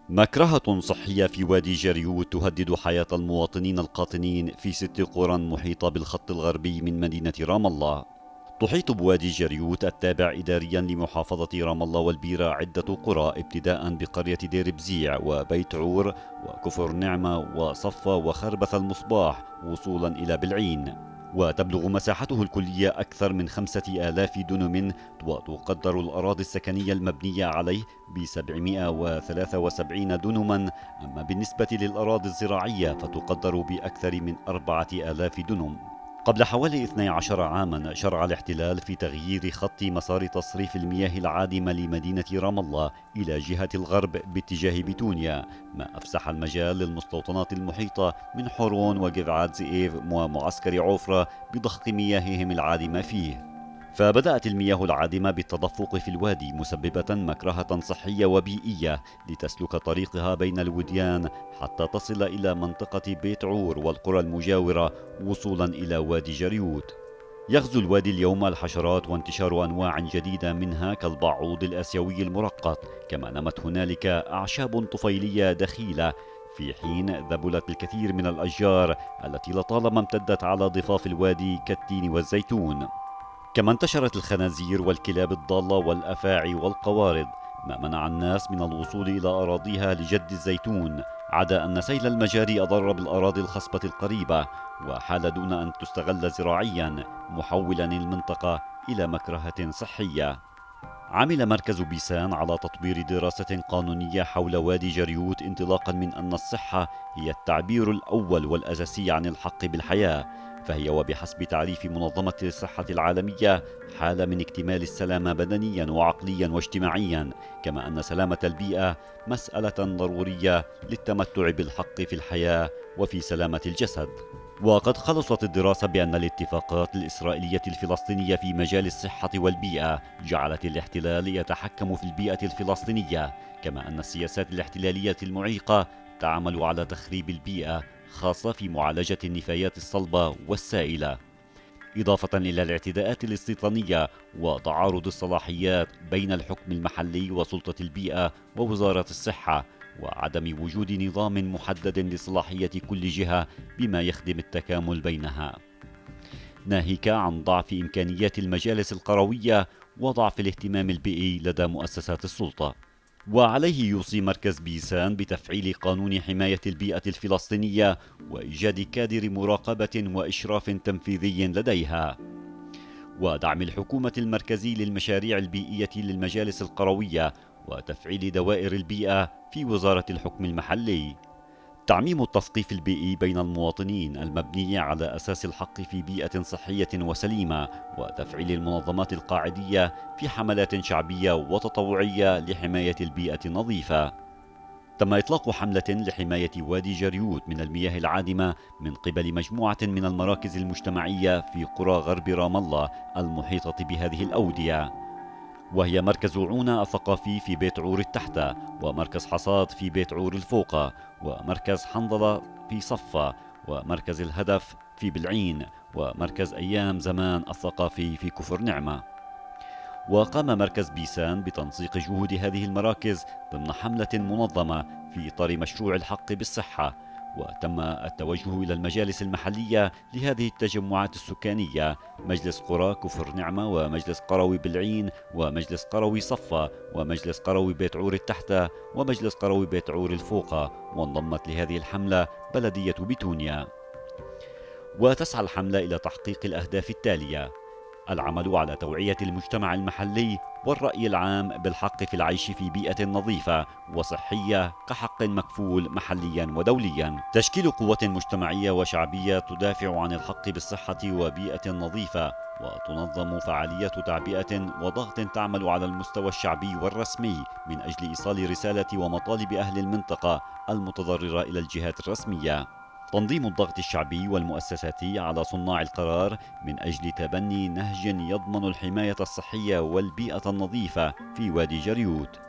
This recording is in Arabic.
مكرهة صحية في وادي جريوت تهدد حياة المواطنين القاطنين في 6 قرى محيطة بالخط الغربي من مدينة رام الله. تحيط بوادي جريوت التابع إداريا لمحافظة رام الله والبيرة عدة قرى ابتداء بقرية دير بزيع وبيت عور وكفر نعمة وصفة وخربث المصباح وصولا إلى بلعين. وتبلغ مساحته الكلية أكثر من 5000 دنم، وتقدر الأراضي السكنية المبنية عليه ب773 دنما. أما بالنسبة للأراضي الزراعية فتقدر بأكثر من 4000 دنم. قبل حوالي 12 عاما شرع الاحتلال في تغيير خط مسار تصريف المياه العادمة لمدينة رام الله إلى جهة الغرب باتجاه بتونيا، ما أفسح المجال للمستوطنات المحيطة من حورون وقذعات زئيف ومعسكر عوفرة بضخ مياههم العادمة فيه. فبدأت المياه العادمة بالتدفق في الوادي مسببة مكرهة صحية وبيئية لتسلك طريقها بين الوديان حتى تصل إلى منطقة بيت عور والقرى المجاورة وصولا إلى وادي جريوت. يغزو الوادي اليوم الحشرات وانتشار أنواع جديدة منها كالبعوض الآسيوي المرقط، كما نمت هنالك أعشاب طفيلية دخيلة، في حين ذبلت الكثير من الأشجار التي لطالما امتدت على ضفاف الوادي كالتين والزيتون. كما انتشرت الخنازير والكلاب الضالة والأفاعي والقوارض، ما منع الناس من الوصول إلى أراضيها لجد الزيتون، عدا أن سيل المجاري أضر بالأراضي الخصبة القريبة وحال دون أن تستغل زراعيا، محولا المنطقة إلى مكرهة صحية. عمل مركز بيسان على تطوير دراسة قانونية حول وادي جريوت، انطلاقا من أن الصحة هي التعبير الأول والأساسي عن الحق بالحياة، فهي وبحسب تعريف منظمة الصحة العالمية حالة من اكتمال السلامة بدنيا وعقليا واجتماعيا، كما أن سلامة البيئة مسألة ضرورية للتمتع بالحق في الحياة وفي سلامة الجسد. وقد خلصت الدراسة بأن الاتفاقات الإسرائيلية الفلسطينية في مجال الصحة والبيئة جعلت الاحتلال يتحكم في البيئة الفلسطينية، كما أن السياسات الاحتلالية المعيقة تعمل على تخريب البيئة، خاصة في معالجة النفايات الصلبة والسائلة، إضافة إلى الاعتداءات الاستيطانية وتعارض الصلاحيات بين الحكم المحلي وسلطة البيئة ووزارة الصحة، وعدم وجود نظام محدد لصلاحية كل جهة بما يخدم التكامل بينها، ناهيك عن ضعف إمكانيات المجالس القروية وضعف الاهتمام البيئي لدى مؤسسات السلطة. وعليه يوصي مركز بيسان بتفعيل قانون حماية البيئة الفلسطينية وإيجاد كادر مراقبة وإشراف تنفيذي لديها، ودعم الحكومة المركزي للمشاريع البيئية للمجالس القروية، وتفعيل دوائر البيئة في وزارة الحكم المحلي. تعميم التثقيف البيئي بين المواطنين المبني على أساس الحق في بيئة صحية وسليمة، وتفعيل المنظمات القاعدية في حملات شعبية وتطوعية لحماية البيئة النظيفة. تم إطلاق حملة لحماية وادي جريوت من المياه العادمة من قبل مجموعة من المراكز المجتمعية في قرى غرب رام الله المحيطة بهذه الأودية، وهي مركز عونة الثقافي في بيت عور التحتة، ومركز حصاد في بيت عور الفوقة، ومركز حنظلة في صفة، ومركز الهدف في بلعين، ومركز أيام زمان الثقافي في كفر نعمة. وقام مركز بيسان بتنسيق جهود هذه المراكز ضمن حملة منظمة في إطار مشروع الحق بالصحة، وتم التوجه إلى المجالس المحلية لهذه التجمعات السكانية: مجلس قرى كفر نعمة، ومجلس قروي بلعين، ومجلس قروي صفة، ومجلس قروي بيت عور التحتة، ومجلس قروي بيت عور الفوقة. وانضمت لهذه الحملة بلدية بتونيا. وتسعى الحملة إلى تحقيق الأهداف التالية: العمل على توعية المجتمع المحلي والرأي العام بالحق في العيش في بيئة نظيفة وصحية كحق مكفول محليا ودوليا، تشكيل قوة مجتمعية وشعبية تدافع عن الحق بالصحة وبيئة نظيفة، وتنظم فعاليات تعبئة وضغط تعمل على المستوى الشعبي والرسمي من أجل إيصال رسالة ومطالب أهل المنطقة المتضررة إلى الجهات الرسمية، تنظيم الضغط الشعبي والمؤسساتي على صناع القرار من أجل تبني نهج يضمن الحماية الصحية والبيئة النظيفة في وادي جريوت.